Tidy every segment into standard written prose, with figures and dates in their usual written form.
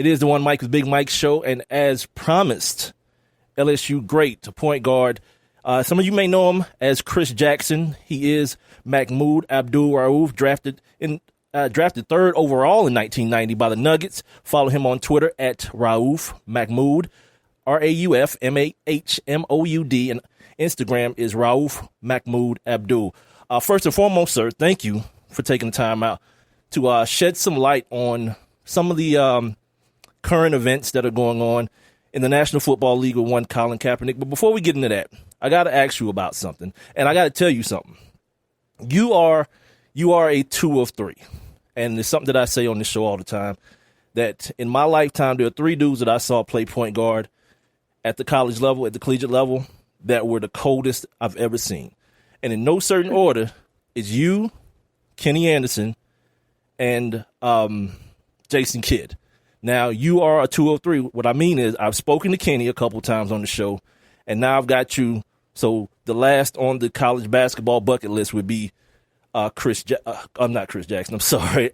It is the One Mike with Big Mike show, and as promised, LSU great point guard. Some of you may know him as Chris Jackson. He is Mahmoud Abdul-Raouf, drafted third overall in 1990 by the Nuggets. Follow him on Twitter at Raouf Mahmoud, Rauf Mahmoud, and Instagram is Raouf Mahmoud Abdul. First and foremost, sir, thank you for taking the time out to shed some light on some of the current events that are going on in the National Football League with one Colin Kaepernick. But before we get into that, I got to ask you about something, and I got to tell you something. You are a 2 of 3, and it's something that I say on this show all the time, that in my lifetime, there are 3 dudes that I saw play point guard at the college level, at the collegiate level, that were the coldest I've ever seen. And in no certain order, it's you, Kenny Anderson, and Jason Kidd. Now, you are a 2 of 3. What I mean is I've spoken to Kenny a couple times on the show, and now I've got you. So the last on the college basketball bucket list would be I'm not Chris Jackson. I'm sorry.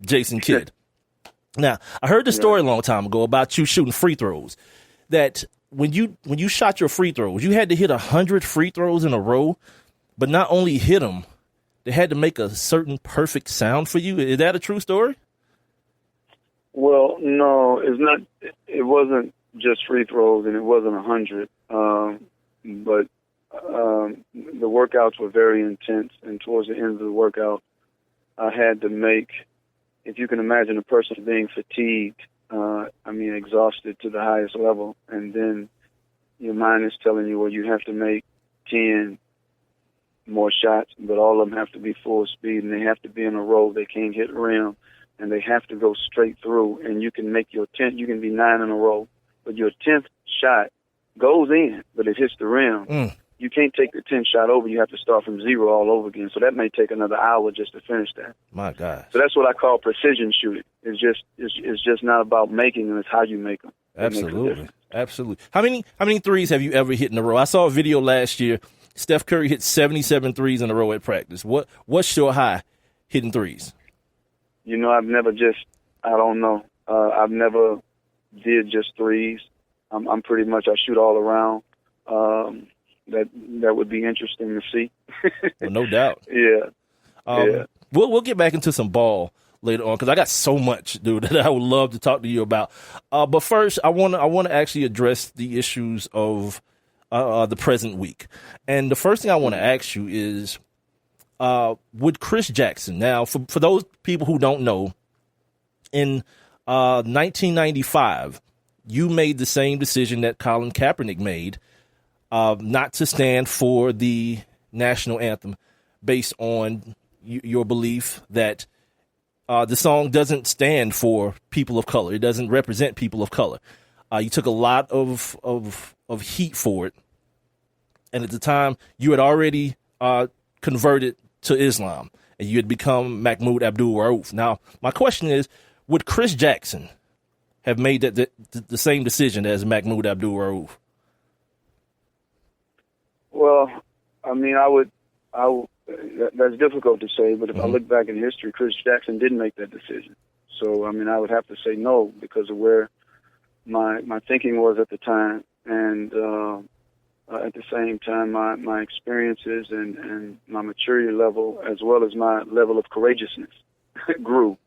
Jason Kidd. Now, I heard the story a long time ago about you shooting free throws, that when you shot your free throws, you had to hit 100 free throws in a row, but not only hit them, they had to make a certain perfect sound for you. Is that a true story? Well, no, it's not. It wasn't just free throws, and it wasn't 100. But the workouts were very intense, and towards the end of the workout, I had to make. If you can imagine a person being fatigued, exhausted to the highest level, and then your mind is telling you, well, you have to make 10 more shots, but all of them have to be full speed, and they have to be in a row. They can't hit rim. And they have to go straight through, and you can make your 10th, you can be 9 in a row, but your 10th shot goes in, but it hits the rim. You can't take the 10th shot over. You have to start from 0 all over again. So that may take another hour just to finish that. My God. So that's what I call precision shooting. It's just not about making them, it's how you make them. Absolutely. Absolutely. How many threes have you ever hit in a row? I saw a video last year. Steph Curry hit 77 threes in a row at practice. What's your high hitting threes? I've never I don't know. I've never did just threes. I'm pretty much, I shoot all around. That would be interesting to see. Well, no doubt. Yeah. We'll get back into some ball later on, because I got so much, dude, that I would love to talk to you about. But first, I want to actually address the issues of the present week. And the first thing I want to ask you is, with Chris Jackson. Now, for those people who don't know, in 1995, you made the same decision that Colin Kaepernick made, not to stand for the national anthem, based on your belief that the song doesn't stand for people of color. It doesn't represent people of color. You took a lot of heat for it, and at the time, you had already converted to Islam, and you had become Mahmoud Abdul-Raouf. Now, my question is, would Chris Jackson have made the same decision as Mahmoud Abdul-Raouf? Well, I would. That's difficult to say, but if I look back in history, Chris Jackson didn't make that decision. So, I would have to say no, because of where my thinking was at the time, and at the same time, my experiences and my maturity level, as well as my level of courageousness, grew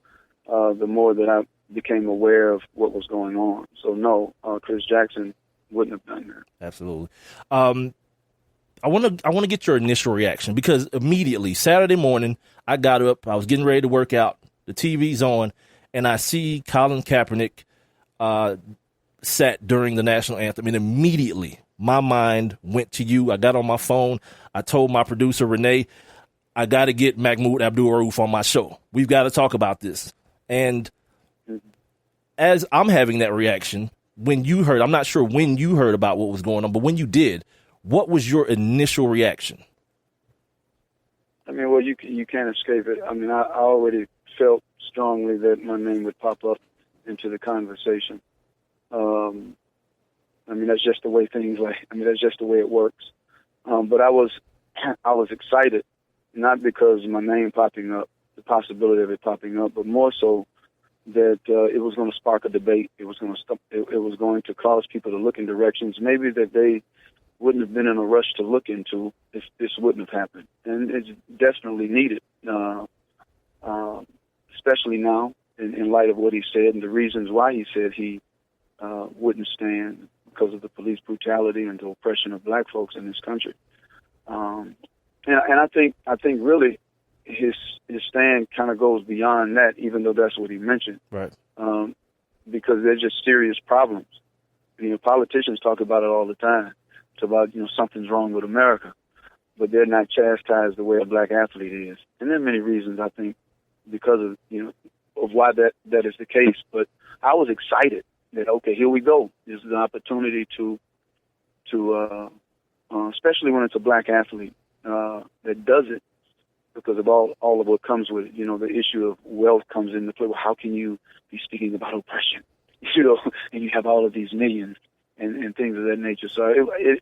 the more that I became aware of what was going on. So no, Chris Jackson wouldn't have done that. Absolutely. I want to get your initial reaction, because immediately Saturday morning I got up, I was getting ready to work out, the TV's on, and I see Colin Kaepernick sat during the national anthem, and immediately my mind went to you. I got on my phone. I told my producer, Renee, I got to get Mahmoud Abdul-Raouf on my show. We've got to talk about this. And as I'm having that reaction, when you heard, I'm not sure when you heard about what was going on, but when you did, what was your initial reaction? Well, you can't escape it. I already felt strongly that my name would pop up into the conversation. That's just the way things that's just the way it works. But I was excited, not because of my name popping up, the possibility of it popping up, but more so that it was going to spark a debate. It was going to it was going to cause people to look in directions maybe that they wouldn't have been in a rush to look into if this wouldn't have happened. And it's definitely needed, especially now in light of what he said and the reasons why he said he wouldn't stand because of the police brutality and the oppression of black folks in this country. And I think really his stand kind of goes beyond that, even though that's what he mentioned. Right. Because they're just serious problems. You know, politicians talk about it all the time. It's about, something's wrong with America, but they're not chastised the way a black athlete is. And there are many reasons, I think, because of, of why that is the case. But I was excited that, okay, here we go. This is an opportunity to especially when it's a black athlete that does it, because of all of what comes with it. The issue of wealth comes into play. Well, how can you be speaking about oppression, and you have all of these millions and things of that nature? So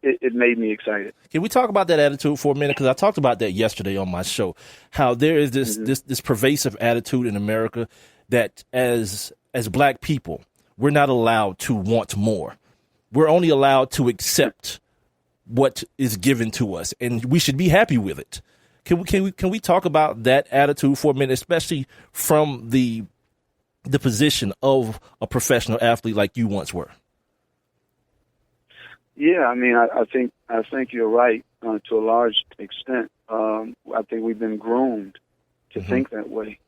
it made me excited. Can we talk about that attitude for a minute? Because I talked about that yesterday on my show, how there is this pervasive attitude in America that as black people, we're not allowed to want more. We're only allowed to accept what is given to us, and we should be happy with it. Can we talk about that attitude for a minute, especially from the position of a professional athlete like you once were? Yeah, I mean, I think you're right to a large extent. I think we've been groomed to think that way.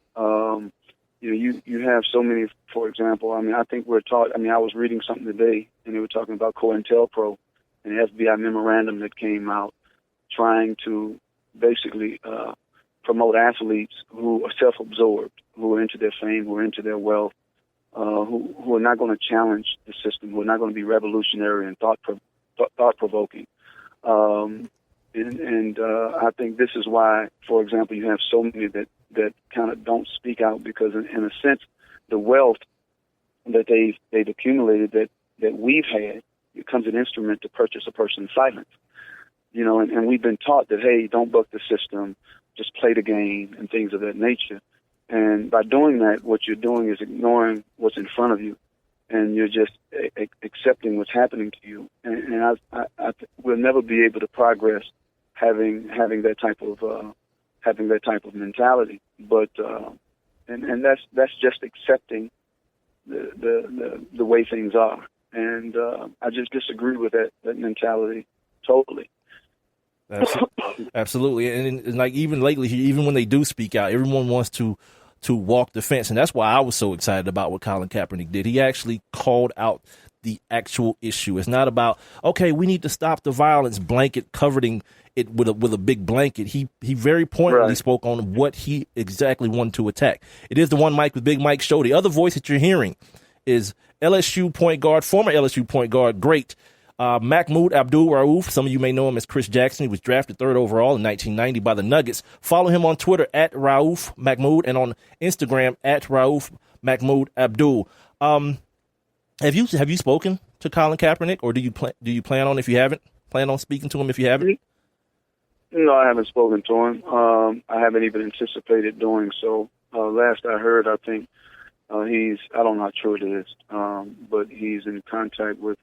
You have so many, for example. I mean, I think we're taught. I mean, I was reading something today, and they were talking about COINTELPRO and the FBI memorandum that came out, trying to basically promote athletes who are self-absorbed, who are into their fame, who are into their wealth, who are not going to challenge the system, who are not going to be revolutionary and thought-provoking. And I think this is why, for example, you have so many that kind of don't speak out, because in a sense, the wealth that they've accumulated that we've had, it becomes an instrument to purchase a person's silence. And we've been taught that, hey, don't buck the system, just play the game and things of that nature. And by doing that, what you're doing is ignoring what's in front of you, and you're just accepting what's happening to you. And we'll never be able to progress having that type of mentality. But and that's just accepting the way things are. And I just disagree with that mentality totally. Absolutely. And like even lately, even when they do speak out, everyone wants to walk the fence. And that's why I was so excited about what Colin Kaepernick did. He actually called out the actual issue. It's not about, okay, we need to stop the violence, blanket covering it with a big blanket. He very pointedly spoke on what he exactly wanted to attack. It is the One Mic with Big Mike show. The other voice that you're hearing is LSU point guard, former LSU point guard, great Mahmoud Abdul-Raouf. Some of you may know him as Chris Jackson. He was drafted 3rd overall in 1990 by the Nuggets. Follow him on Twitter at Raouf Mahmoud and on Instagram at Raouf Mahmoud Abdul. Have you spoken to Colin Kaepernick, or do you plan on, if you haven't, plan on speaking to him if you haven't? No, I haven't spoken to him. I haven't even anticipated doing so. Last I heard, I think I don't know how true it is, but he's in contact with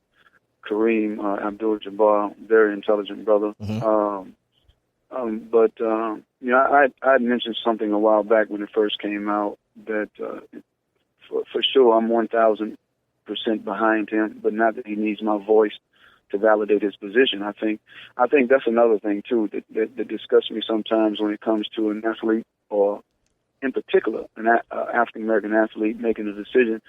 Kareem Abdul-Jabbar, very intelligent brother. But I had mentioned something a while back when it first came out that for sure I'm 1,000% behind him, but not that he needs my voice to validate his position. I think that's another thing too that disgusts me sometimes when it comes to an athlete, or in particular an African American athlete making a decision.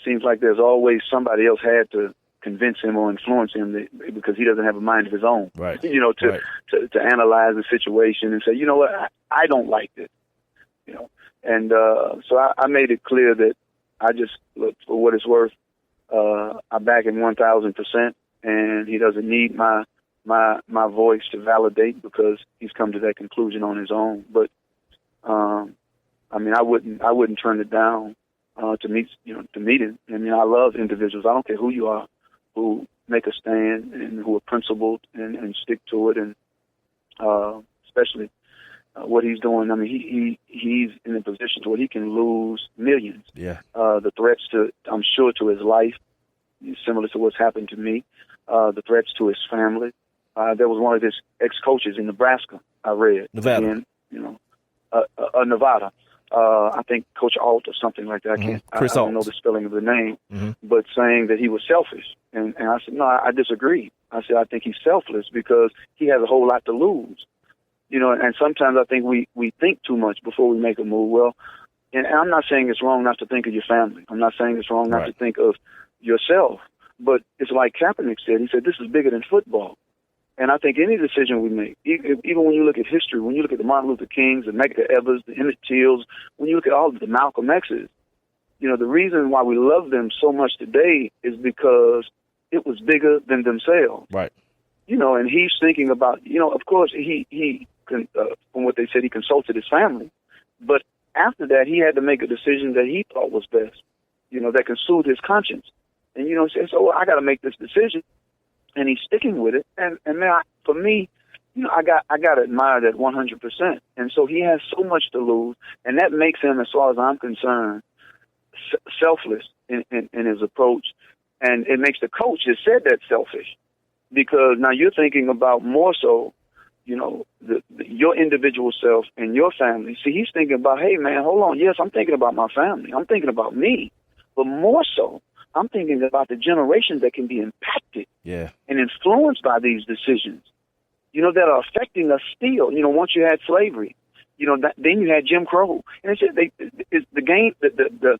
Seems like there's always somebody else had to convince him or influence him because he doesn't have a mind of his own. Right. To analyze the situation and say, you know what, I don't like this. And so I made it clear that I just, look, for what it's worth, I back him 1,000%, and he doesn't need my voice to validate, because he's come to that conclusion on his own. But I mean, I wouldn't turn it down to meet him. I mean, I love individuals. I don't care who you are, who make a stand and who are principled and stick to it, and especially what he's doing. I mean, he's in a position to where he can lose millions. Yeah. The threats I'm sure, to his life, similar to what's happened to me. The threats to his family. There was one of his ex-coaches in Nebraska, I read. Nevada. And, Nevada. I think Coach Alt or something like that. I don't know the spelling of the name, but saying that he was selfish. And I said, no, I disagree. I said, I think he's selfless because he has a whole lot to lose. And sometimes I think we think too much before we make a move. Well, and I'm not saying it's wrong not to think of your family. I'm not saying it's wrong not to think of yourself. But it's like Kaepernick said. He said, this is bigger than football. And I think any decision we make, even when you look at history, when you look at the Martin Luther Kings, the Medgar Evers, the Emmett Tills, when you look at all of the Malcolm X's, the reason why we love them so much today is because it was bigger than themselves. Right. And he's thinking about, of course, he from what they said, he consulted his family. But after that, he had to make a decision that he thought was best, that could soothe his conscience. And, said, so I got to make this decision. And he's sticking with it. And man, for me, I got to admire that 100%. And so he has so much to lose. And that makes him, as far as I'm concerned, selfless in his approach. And it makes the coach that said that selfish. Because now you're thinking about more so, your individual self and your family. See, he's thinking about, hey, man, hold on. Yes, I'm thinking about my family. I'm thinking about me. But more so, I'm thinking about the generations that can be impacted and influenced by these decisions, that are affecting us still. Once you had slavery, then you had Jim Crow. And the game, the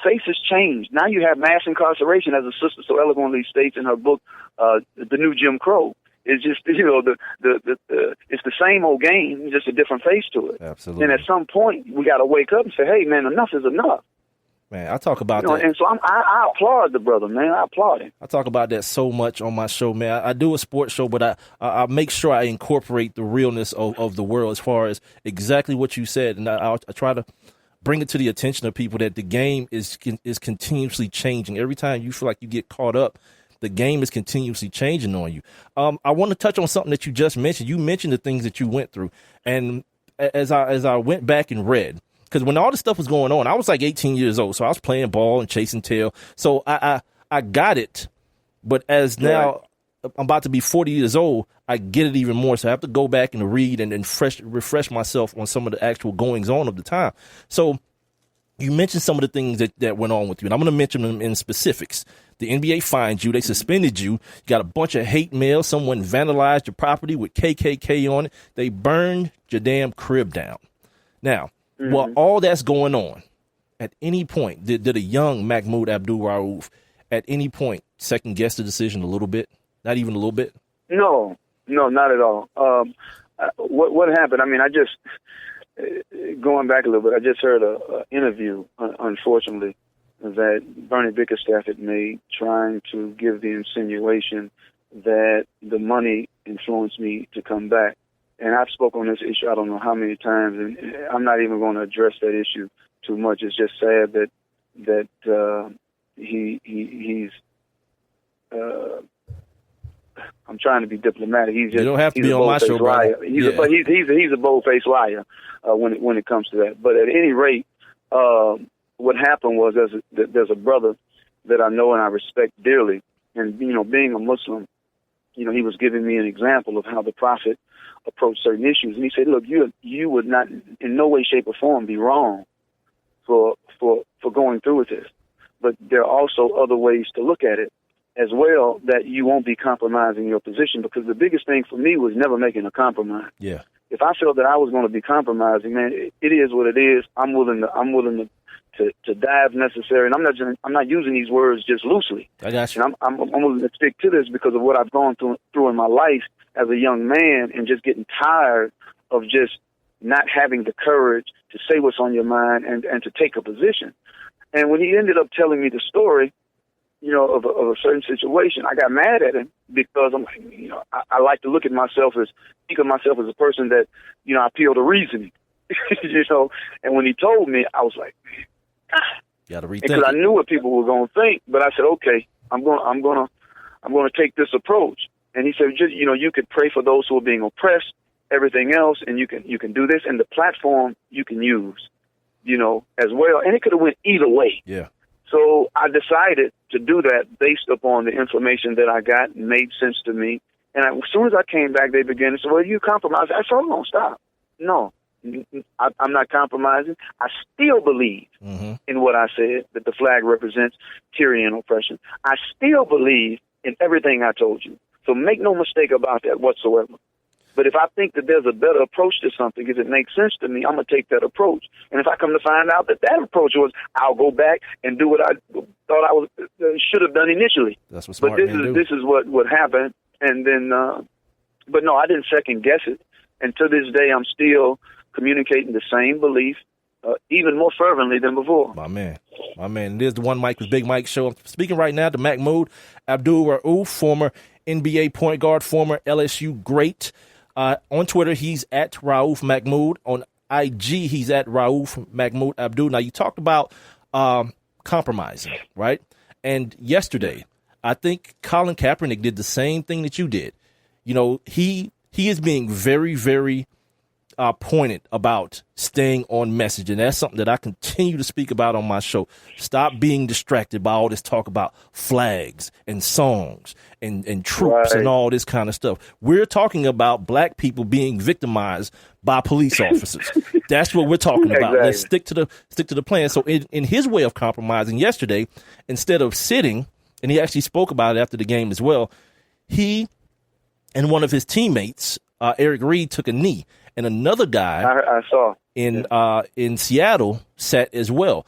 face has changed. Now you have mass incarceration, as a sister so eloquently states in her book, The New Jim Crow. It's just, it's the same old game, just a different face to it. Absolutely. And at some point, we got to wake up and say, hey, man, enough is enough. Man, I talk about that. And so I applaud the brother, man. I applaud him. I talk about that so much on my show, man. I do a sports show, but I make sure I incorporate the realness of the world as far as exactly what you said. And I try to bring it to the attention of people that the game is continuously changing. Every time you feel like you get caught up, the game is continuously changing on you. I want to touch on something that you just mentioned. You mentioned the things that you went through. And as I went back and read, because when all this stuff was going on, I was like 18 years old, so I was playing ball and chasing tail. So I got it, but as now I'm about to be 40 years old, I get it even more. So I have to go back and read and refresh myself on some of the actual goings on of the time. So you mentioned some of the things that went on with you, and I'm going to mention them in specifics. The NBA fined you. They suspended you. You got a bunch of hate mail. Someone vandalized your property with KKK on it. They burned your damn crib down. Now, while all that's going on, at any point, did a young Mahmoud Abdul-Raouf at any point second guess the decision a little bit? Not even a little bit? No, not at all. What happened? I mean, I just, going back a little bit, I just heard an interview, unfortunately, that Bernie Bickerstaff had made, trying to give the insinuation that the money influenced me to come back. And I've spoken on this issue I don't know how many times, and I'm not even going to address that issue too much. It's just sad that he's. I'm trying to be diplomatic. You don't have to be on my show, liar. brother. But he's a bold-faced liar when it comes to that. But at any rate, what happened was there's a brother that I know and I respect dearly, and being a Muslim, he was giving me an example of how the Prophet approached certain issues, and he said, "Look, you would not, in no way, shape, or form, be wrong for going through with this, but there are also other ways to look at it as well that you won't be compromising your position, because the biggest thing for me was never making a compromise. Yeah. If I felt that I was going to be compromising, man, it is what it is. I'm willing to die if necessary, and I'm not using these words just loosely. I got you. And I'm willing to stick to this because of what I've gone through in my life as a young man, and just getting tired of just not having the courage to say what's on your mind and to take a position. And when he ended up telling me the story, of a certain situation, I got mad at him because I'm like, I like to think of myself as a person that, I appeal to reasoning, And when he told me, I was like, got to rethink. Because I knew what people were going to think, but I said, okay, I'm going to take this approach. And he said, you could pray for those who are being oppressed, everything else, and you can do this, and the platform you can use, as well. And it could have went either way. Yeah. So I decided to do that based upon the information that I got and made sense to me. And as soon as I came back, they began to say, well, you compromised. I said, hold on, stop. No, I'm not compromising. I still believe in what I said, that the flag represents tyranny and oppression. I still believe in everything I told you. So make no mistake about that whatsoever. But if I think that there's a better approach to something, if it makes sense to me, I'm going to take that approach. And if I come to find out that approach was, I'll go back and do what I thought I should have done initially. That's what smart men do. This is what happened. And then, but no, I didn't second guess it. And to this day, I'm still communicating the same belief, even more fervently than before. My man. It is the One Mike with Big Mike show. I'm speaking right now to Mahmoud Abdul-Raouf, former NBA point guard, former LSU great. On Twitter, he's at Raouf Mahmoud. On IG, he's at Raouf Mahmoud Abdul. Now, you talked about compromising, right? And yesterday, I think Colin Kaepernick did the same thing that you did. He is being very, very pointed about staying on message. And that's something that I continue to speak about on my show. Stop being distracted by all this talk about flags and songs and troops and all this kind of stuff. We're talking about black people being victimized by police officers. That's what we're talking about. Exactly. Let's stick to the plan. So in his way of compromising yesterday, instead of sitting, and he actually spoke about it after the game as well, he and one of his teammates, Eric Reed, took a knee. And another guy I saw in Seattle sat as well.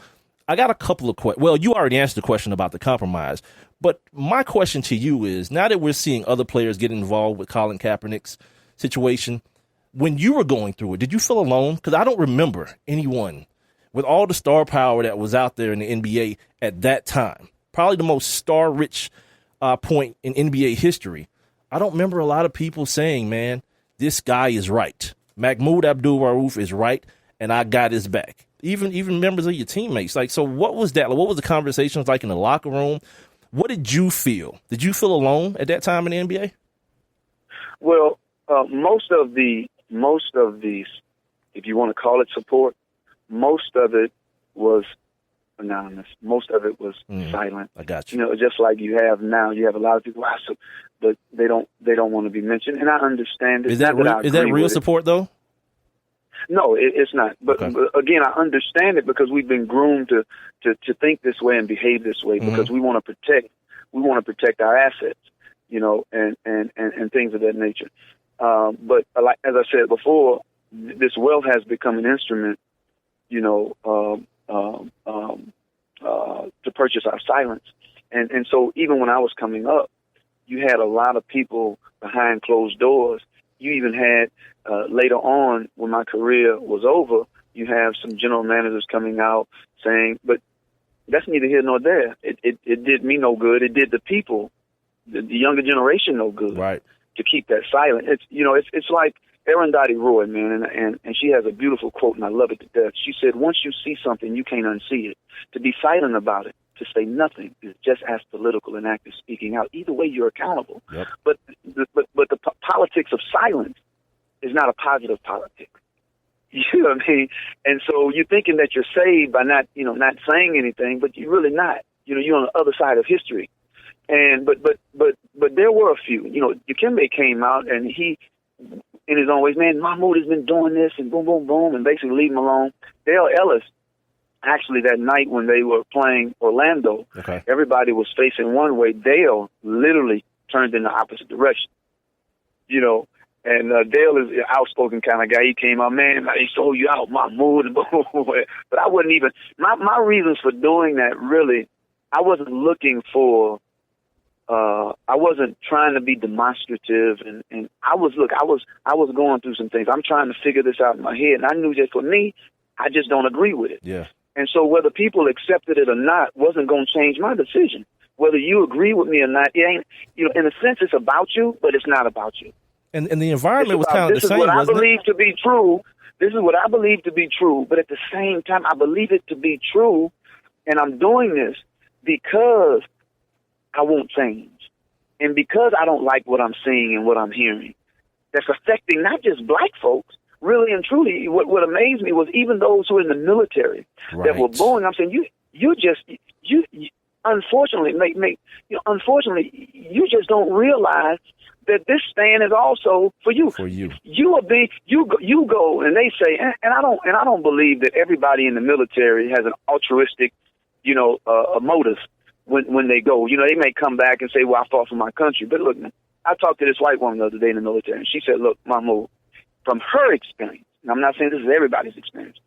I got a couple of questions. Well, you already answered the question about the compromise. But my question to you is, now that we're seeing other players get involved with Colin Kaepernick's situation, when you were going through it, did you feel alone? Because I don't remember anyone with all the star power that was out there in the NBA at that time, probably the most star-rich point in NBA history. I don't remember a lot of people saying, man, this guy is right. Mahmoud Abdul-Raouf is right, and I got his back. Even members of your teammates. So what was that? What was the conversations like in the locker room? What did you feel? Did you feel alone at that time in the NBA? Well, most of these, if you want to call it support, most of it was anonymous. Most of it was silent. I got you. Just like you have now, you have a lot of people, but they don't want to be mentioned, and I understand it. Is that real support though? No, it's not. But okay. Again, I understand it because we've been groomed to think this way and behave this way because we want to protect our assets, and things of that nature. But like as I said before, this wealth has become an instrument, to purchase our silence, and so even when I was coming up, you had a lot of people behind closed doors. You even had later on, when my career was over, you have some general managers coming out saying, but that's neither here nor there. It did me no good. It did the people, the younger generation, no good. Right. To keep that silent. It's like Arundhati Roy, man, and she has a beautiful quote, and I love it to death. She said, once you see something, you can't unsee it. To be silent about it, to say nothing, is just as political and active speaking out. Either way, you're accountable. Yep. But the politics of silence is not a positive politics. You know what I mean? And so you're thinking that you're saved by not saying anything, but you're really not. You're on the other side of history. And but there were a few. Dikembe came out and he, in his own ways, man, Mahmoud has been doing this and boom, boom, boom, and basically leave him alone. Dale Ellis, actually that night when they were playing Orlando, everybody was facing one way. Dale literally turned in the opposite direction. And Dale is an outspoken kind of guy. He came out, man, he sold you out, Mahmoud. But I wouldn't even, my reasons for doing that really, I wasn't looking for, I wasn't trying to be demonstrative, and I was going through some things. I'm trying to figure this out in my head, and I knew just for me, I just don't agree with it. Yeah. And so whether people accepted it or not wasn't going to change my decision. Whether you agree with me or not, it ain't, in a sense, it's about you, but it's not about you. And the environment was kind of the same, wasn't it? This is what I believe to be true. This is what I believe to be true, but at the same time, I believe it to be true, and I'm doing this because I won't change. And because I don't like what I'm seeing and what I'm hearing. that's affecting not just black folks. Really and truly, what amazed me was even those who are in the military that were born. I'm saying you unfortunately unfortunately you just don't realize that this stand is also for you. For you, you go, and they say, and I don't believe that everybody in the military has an altruistic, a motive when they go. They may come back and say, "Well, I fought for my country." But look, man, I talked to this white woman the other day in the military, and she said, "Look, Mahmoud, from her experience, and I'm not saying this is everybody's experience,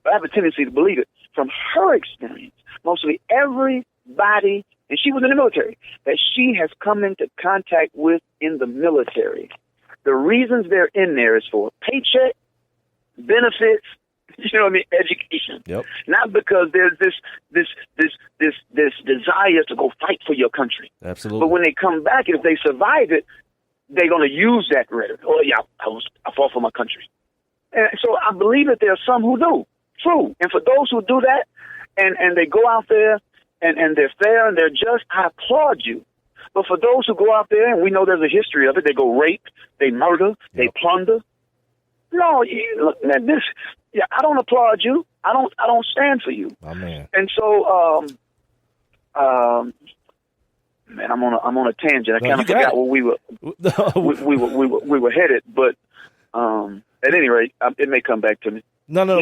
but I have a tendency to believe it. From her experience, mostly everybody." And she was in the military, that she has come into contact with in the military. The reasons they're in there is for paycheck, benefits, education. Yep. Not because there's this desire to go fight for your country. Absolutely. But when they come back, if they survive it, they're going to use that rhetoric. Oh yeah, I fought for my country. And so I believe that there are some who do. True. And for those who do that, and they go out there, and they're fair and they're just, I applaud you. But for those who go out there, and we know there's a history of it, they go rape, they murder, they plunder. No, look, man, I don't applaud you. I don't stand for you. Oh, man. And so, man, I'm on a tangent. I kind of forgot where we were headed, but at any rate, it may come back to me. No,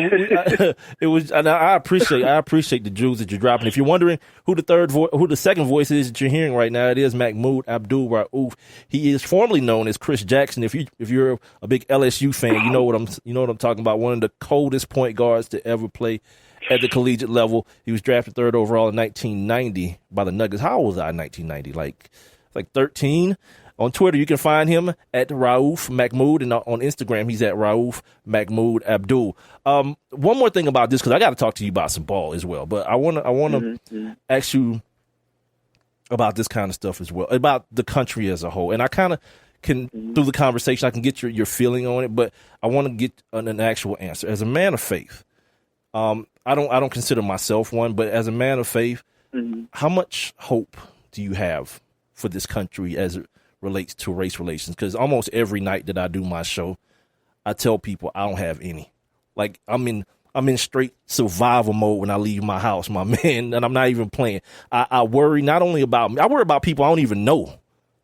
it was. And I appreciate the jewels that you're dropping. If you're wondering who the second voice is that you're hearing right now, it is Mahmoud Abdul-Raouf. He is formerly known as Chris Jackson. If you're a big LSU fan, you know what I'm talking about. One of the coldest point guards to ever play at the collegiate level. He was drafted 3rd overall in 1990 by the Nuggets. How old was I in 1990? Like 13. On Twitter, you can find him at Raouf Mahmoud, and on Instagram, he's at Raouf Mahmoud Abdul. One more thing about this, because I got to talk to you about some ball as well, but I want to ask you about this kind of stuff as well, about the country as a whole. And I kind of can, through the conversation, I can get your feeling on it, but I want to get an actual answer. As a man of faith, I don't consider myself one, but as a man of faith, how much hope do you have for this country as it relates to race relations? Because almost every night that I do my show, I tell people I don't have any. Like I'm in straight survival mode when I leave my house, my man, and I'm not even playing. I worry not only about me, I worry about people I don't even know.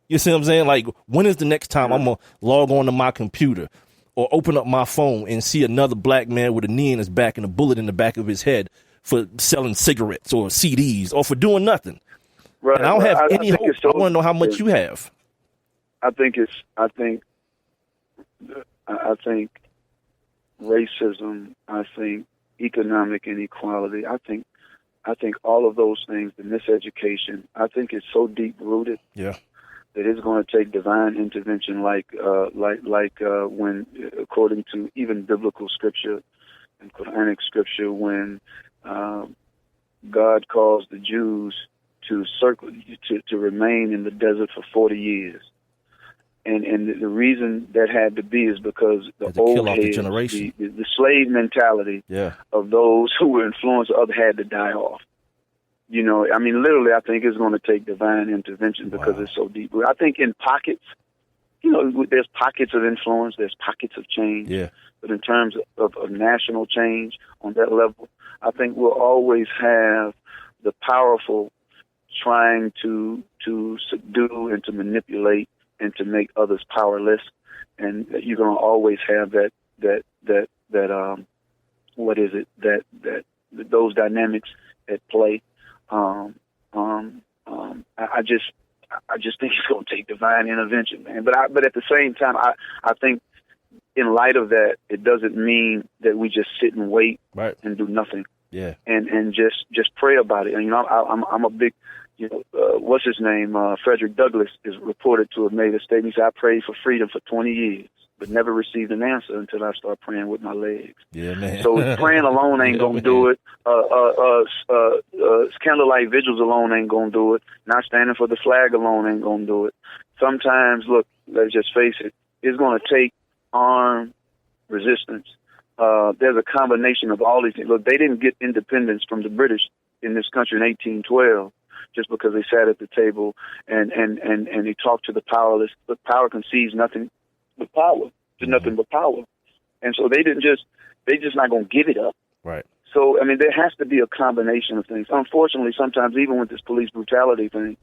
You see what I'm saying? Like, when is the next time I'm gonna log on to my computer or open up my phone and see another black man with a knee in his back and a bullet in the back of his head for selling cigarettes or CDs or for doing nothing? Right. And I don't have any hope. I want to know how much you have. I think racism, I think economic inequality, I think all of those things, the miseducation, I think it's so deep rooted that it's going to take divine intervention, like when, according to even biblical scripture and Quranic scripture, when God calls the Jews to remain in the desert for 40 years. And the reason that had to be is because the old heads, the slave mentality of those who were influenced of others had to die off. Literally, I think it's going to take divine intervention because it's so deep. I think in pockets, there's pockets of influence, there's pockets of change. Yeah. But in terms of national change on that level, I think we'll always have the powerful trying to subdue and to manipulate and to make others powerless, and you're going to always have those dynamics at play. I just think it's going to take divine intervention, man. But at the same time, I think in light of that, it doesn't mean that we just sit and wait and do nothing. Yeah, and just pray about it. And I'm a big. What's his name? Frederick Douglass is reported to have made a statement. He said, I prayed for freedom for 20 years, but never received an answer until I started praying with my legs. Yeah, man. So praying alone ain't going to do it. Candlelight vigils alone ain't going to do it. Not standing for the flag alone ain't going to do it. Sometimes, look, let's just face it, it's going to take armed resistance. There's a combination of all these things. Look, they didn't get independence from the British in this country in 1812. Just because they sat at the table and he talked to the powerless. But power conceives nothing but power, to nothing but power. And so they just not going to give it up. Right. So, I mean, there has to be a combination of things. Unfortunately, sometimes even with this police brutality thing,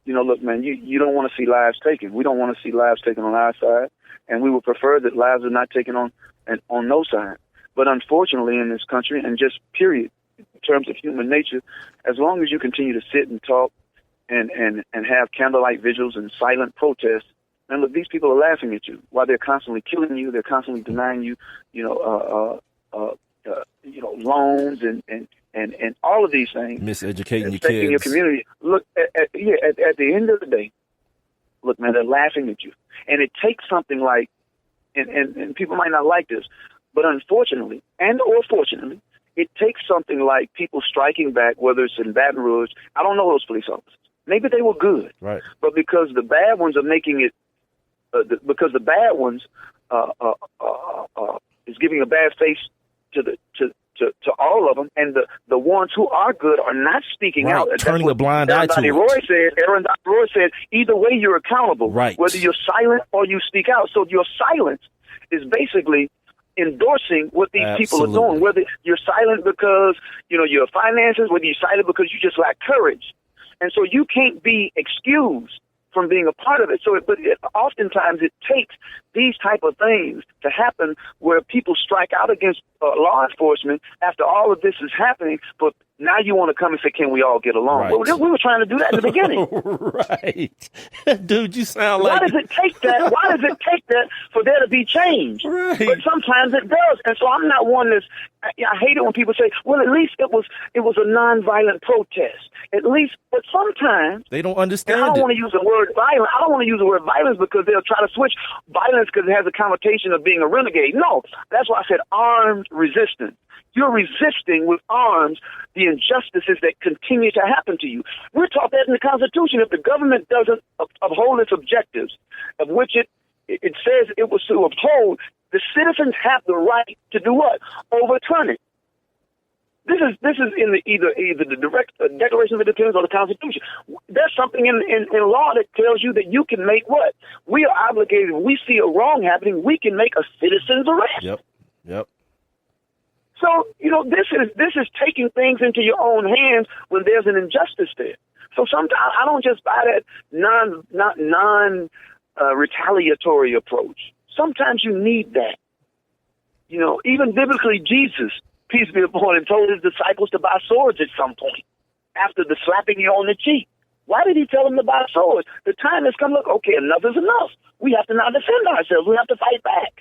you know, look, man, you don't want to see lives taken. We don't want to see lives taken on our side, and we would prefer that lives are not taken on no side. But unfortunately, in this country, and just period, in terms of human nature, as long as you continue to sit and talk and have candlelight vigils and silent protests, and look, these people are laughing at you while they're constantly killing you. They're constantly denying you, loans and all of these things. Miseducating your kids. Your community. Look, at the end of the day, look, man, they're laughing at you. And it takes something like, and people might not like this, but unfortunately, or fortunately, it takes something like people striking back, whether it's in Baton Rouge. I don't know those police officers. Maybe they were good. Right. But because the bad ones are making it, because the bad ones is giving a bad face to all of them, and the ones who are good are not speaking out. Turning a blind eye to it. Aaron Roy said, either way you're accountable, whether you're silent or you speak out. So your silence is basically endorsing what these people are doing, whether you're silent because, your finances, whether you're silent because you just lack courage. And so you can't be excused from being a part of it. So, oftentimes it takes these type of things to happen where people strike out against law enforcement after all of this is happening. But now you want to come and say, "Can we all get along?" Right. Well, we were trying to do that in the beginning. Right, dude, you sound like. Why does it take that for there to be change? Right. But sometimes it does, and so I'm not one that's. I hate it when people say, "Well, at least it was a nonviolent protest." At least, but sometimes they don't understand. I don't want to use the word violent. I don't want to use the word violence because they'll try to switch violence because it has a connotation of being a renegade. No, that's why I said armed resistance. You're resisting with arms the injustices that continue to happen to you. We're taught that in the Constitution. If the government doesn't uphold its objectives, of which it says it was to uphold, the citizens have the right to do what? Overturn it. This is in either the direct Declaration of Independence or the Constitution. There's something in law that tells you that you can make what? We are obligated. If we see a wrong happening, we can make a citizen's arrest. Yep. So, this is taking things into your own hands when there's an injustice there. So sometimes I don't just buy that non retaliatory approach. Sometimes you need that. Even biblically, Jesus, peace be upon him, told his disciples to buy swords at some point after the slapping you on the cheek. Why did he tell them to buy swords? The time has come, look, okay, enough is enough. We have to now defend ourselves. We have to fight back.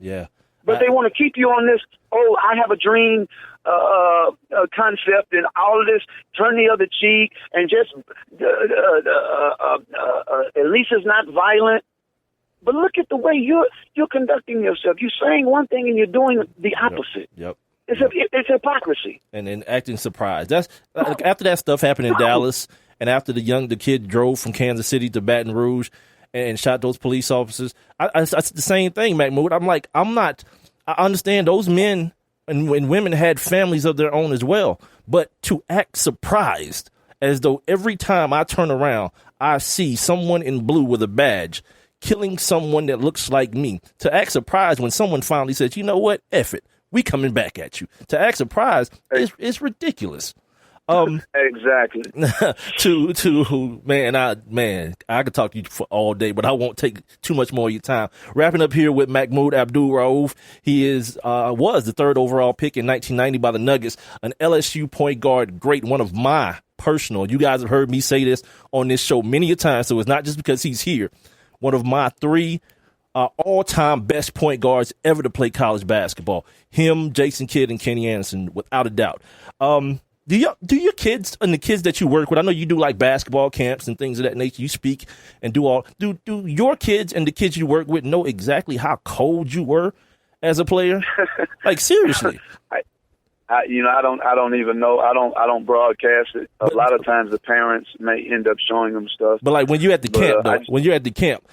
Yeah. But they want to keep you on this, I have a dream concept and all of this, turn the other cheek and just, at least it's not violent. But look at the way you're conducting yourself. You're saying one thing and you're doing the opposite. Yep. It's hypocrisy. And then acting surprised. That's after that stuff happened in Dallas, and after the kid drove from Kansas City to Baton Rouge and shot those police officers. It's the same thing, Mahmoud. I understand those men and women had families of their own as well, but to act surprised as though every time I turn around, I see someone in blue with a badge killing someone that looks like me. To act surprised when someone finally says, "You know what? F it. We coming back at you." To act surprised is ridiculous. Exactly. I could talk to you for all day, but I won't take too much more of your time. Wrapping up here with Mahmoud Abdul-Raouf. He was the third overall pick in 1990 by the Nuggets, an LSU point guard great, one of my personal. You guys have heard me say this on this show many a time, so it's not just because he's here. One of my three all-time best point guards ever to play college basketball. Him, Jason Kidd, and Kenny Anderson, without a doubt. Do your kids and the kids that you work with, I know you do like basketball camps and things of that nature, you speak and do your kids and the kids you work with know exactly how cold you were as a player? Like, seriously. I don't even know. I don't broadcast it. A lot of times the parents may end up showing them stuff. But like when you're at the camp,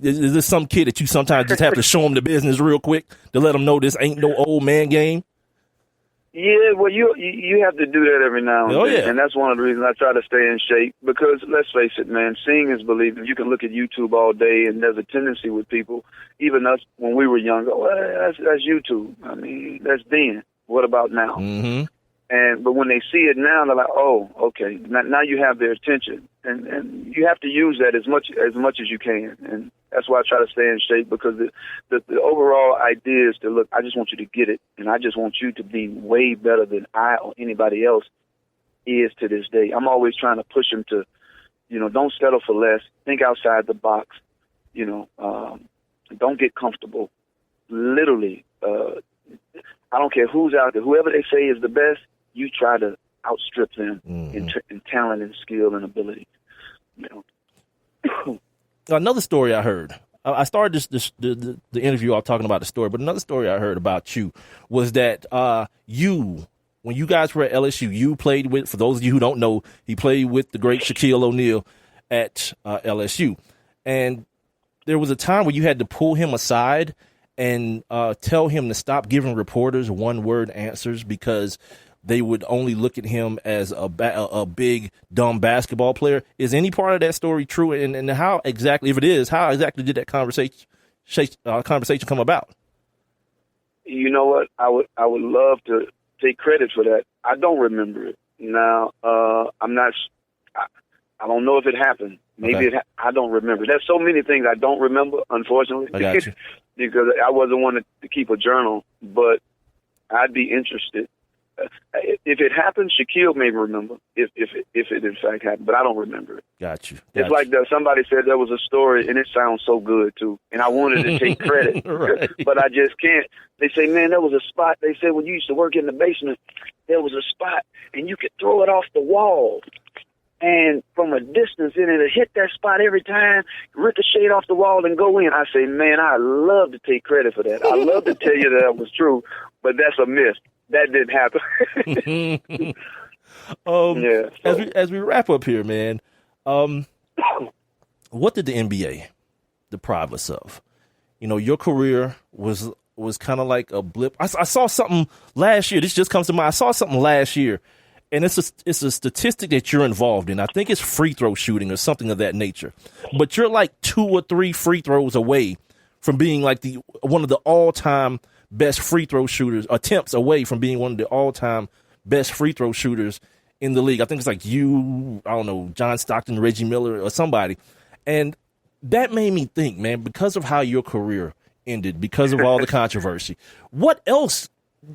is this some kid that you sometimes just have to show them the business real quick to let them know this ain't no old man game? Yeah, well, you have to do that every now and then, and that's one of the reasons I try to stay in shape. Because let's face it, man, seeing is believing. You can look at YouTube all day, and there's a tendency with people, even us when we were younger. Well, that's YouTube. I mean, that's then. What about now? Mm-hmm. But when they see it now, they're like, oh, okay. Now you have their attention, and you have to use that as much as you can. And that's why I try to stay in shape, because the overall idea is to look. I just want you to get it, and I just want you to be way better than I or anybody else is to this day. I'm always trying to push them to, don't settle for less. Think outside the box. Don't get comfortable. Literally, I don't care who's out there. Whoever they say is the best, you try to outstrip them in talent and skill and ability. Another story I heard. I started the interview off talking about the story, but another story I heard about you was that when you guys were at LSU, you played with, for those of you who don't know, he played with the great Shaquille O'Neal at LSU. And there was a time where you had to pull him aside and tell him to stop giving reporters one-word answers because they would only look at him as a big, dumb basketball player. Is any part of that story true? And how exactly, if it is, how exactly did that conversation come about? You know what? I would love to take credit for that. I don't remember it. Now, I'm not. I don't know if it happened. Maybe okay. I don't remember. There's so many things I don't remember, unfortunately. I got you. Because I wasn't one to keep a journal, but I'd be interested. If it happened, Shaquille may remember if it in fact happened, but I don't remember it. Got you. It's like somebody said there was a story, and it sounds so good too, and I wanted to take credit, right. but I just can't. They say, man, there was a spot. They said when you used to work in the basement, there was a spot, and you could throw it off the wall. And from a distance, and it'll hit that spot every time, ricochet off the wall and go in. I say, man, I love to take credit for that. I love to tell you that was true, but that's a myth. That didn't happen. Yeah. As we wrap up here, man, what did the NBA deprive us of? Your career was kind of like a blip. I saw something last year. This just comes to mind. I saw something last year. And it's a statistic that you're involved in. I think it's free throw shooting or something of that nature. But you're like 2 or 3 free throws away from being like one of the all-time best free throw shooters, attempts away from being one of the all-time best free throw shooters in the league. I think it's like you, I don't know, John Stockton, Reggie Miller, or somebody. And that made me think, man, because of how your career ended, because of all the controversy, what else,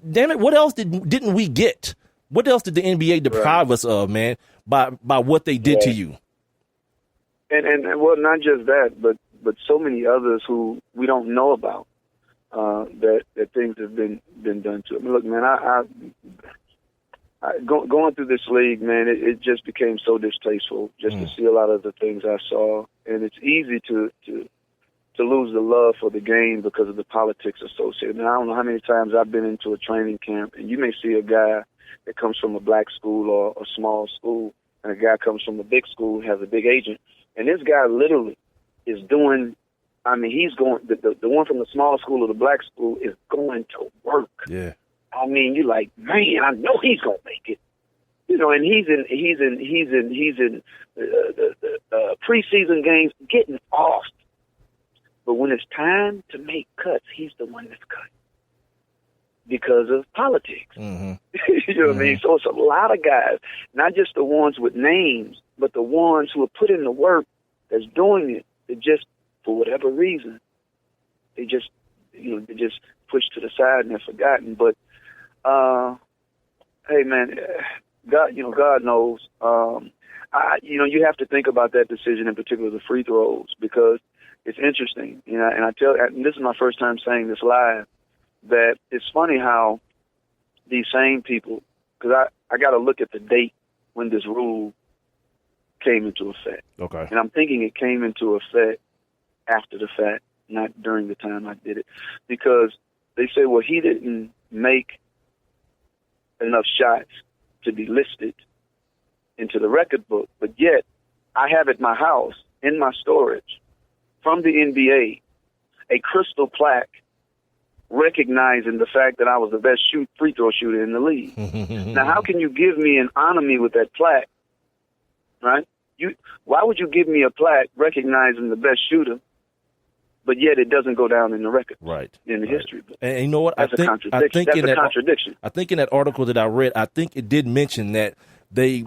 damn it, what else didn't we get? What else did the NBA deprive us of, man, by what they did to you? And well, not just that, but so many others who we don't know about, that things have been done to. I mean, look, man, I going through this league, man, it just became so distasteful just to see a lot of the things I saw, and it's easy to lose the love for the game because of the politics associated. And I don't know how many times I've been into a training camp, and you may see a guy that comes from a black school or a small school, and a guy comes from a big school, has a big agent, and this guy literally is doing, I mean, he's going, the one from the small school or the black school is going to work. Yeah. I mean, you're like, man, I know he's going to make it. And he's in preseason games getting off. But when it's time to make cuts, he's the one that's cut. Because of politics. Mm-hmm. You know what I mean? So it's a lot of guys, not just the ones with names, but the ones who have put in the work that's doing it. They just, for whatever reason, they just pushed to the side and they're forgotten. But, hey man, God knows. You have to think about that decision, in particular the free throws, because it's interesting. And this is my first time saying this live, that it's funny how these same people, because I got to look at the date when this rule came into effect. Okay. And I'm thinking it came into effect after the fact, not during the time I did it. Because they say, well, he didn't make enough shots to be listed into the record book, but yet I have at my house, in my storage, from the NBA, a crystal plaque recognizing the fact that I was the best free throw shooter in the league. Now, how can you give me and honor me with that plaque, right? Why would you give me a plaque recognizing the best shooter, but yet it doesn't go down in the record, in the history book? And you know what? That's a contradiction. That's a contradiction. I think in that article that I read, I think it did mention that they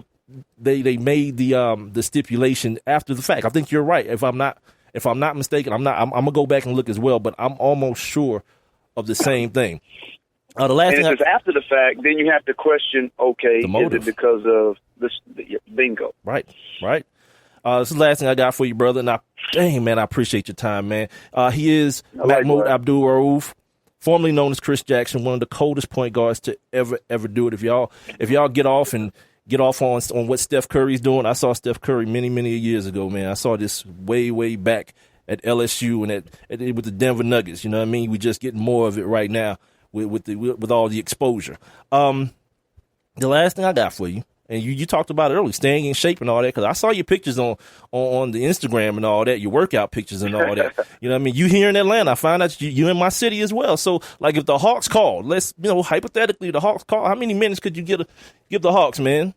made the stipulation after the fact. I think you're right. If I'm not mistaken, I'm gonna go back and look as well, but I'm almost sure of the same thing. The last and thing if it's after the fact, then you have to question, okay, is it because of this? Bingo. Right. This is the last thing I got for you, brother. And I appreciate your time, man. He is Mahmoud Abdul-Raouf, formerly known as Chris Jackson, one of the coldest point guards to ever do it. If y'all get off on what Steph Curry's doing, I saw Steph Curry many years ago, man. I saw this way back at LSU and with the Denver Nuggets. You know what I mean? We're just getting more of it right now with all the exposure. The last thing I got for you, and you talked about it earlier, staying in shape and all that, because I saw your pictures on the Instagram and all that, your workout pictures and all that. You know what I mean? You here in Atlanta, I find out you in my city as well. So, like, if the Hawks call, hypothetically, the Hawks call, how many minutes could you give the Hawks, man?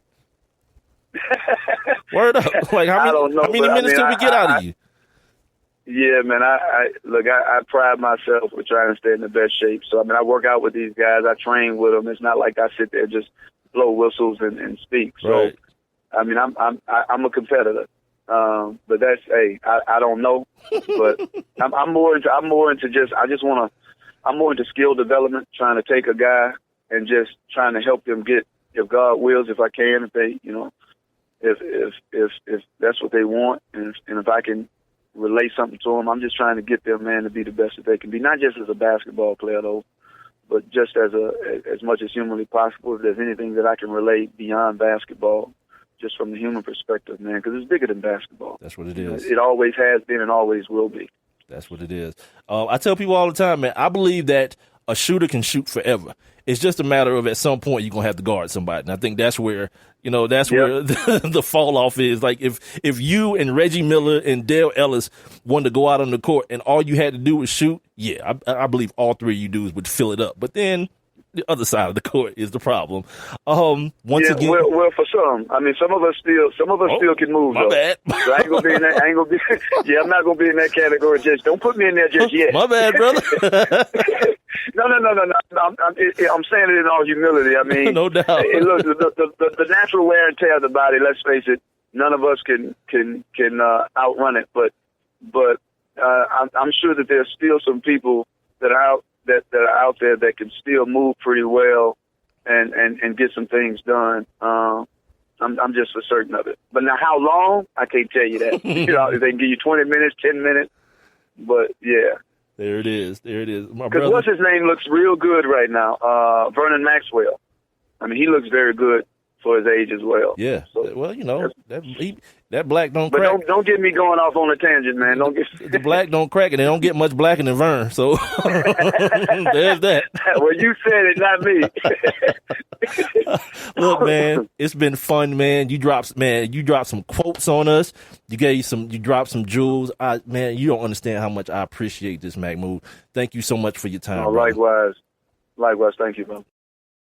Word up. Like, how many minutes could we get out of you? Yeah, man, I pride myself with trying to stay in the best shape. So, I work out with these guys. I train with them. It's not like I sit there just blow whistles and speak. So, right. I'm a competitor. But that's, I don't know. But I'm more into skill development, trying to take a guy and just trying to help them get, if God wills, if I can, if they, if that's what they want, and if I can relay something to them, I'm just trying to get them, man, to be the best that they can be. Not just as a basketball player, though, but just as much as humanly possible. If there's anything that I can relate beyond basketball, just from the human perspective, man, because it's bigger than basketball. That's what it is. It always has been and always will be. That's what it is. I tell people all the time, man, I believe that a shooter can shoot forever. It's just a matter of at some point you're going to have to guard somebody. And I think that's where, where the fall off is. Like if you and Reggie Miller and Dale Ellis wanted to go out on the court and all you had to do was shoot, I believe all three of you dudes would fill it up. But then the other side of the court is the problem. Once again, well, for some, some of us still can move. My bad. So I ain't gonna be in that. I'm not gonna be in that category. Just don't put me in there just yet. My bad, brother. No. I'm saying it in all humility. No doubt. Look, the natural wear and tear of the body. Let's face it. None of us can outrun it. But I'm sure that there's still some people that are out there that can still move pretty well and get some things done. I'm just for certain of it. But now, how long? I can't tell you that. If they can give you 20 minutes, 10 minutes. But yeah. There it is. Because what's his name looks real good right now? Vernon Maxwell. He looks very good for his age as well. Yeah. So, well, that black don't crack. But don't get me going off on a tangent, man. Don't get the black don't crack, and they don't get much blacker than Vern. So there's that. Well, you said it, not me. Look, man, it's been fun, man. You dropped some quotes on us. You dropped some jewels. Man, you don't understand how much I appreciate this, Mahmoud. Thank you so much for your time. Likewise. Thank you, bro.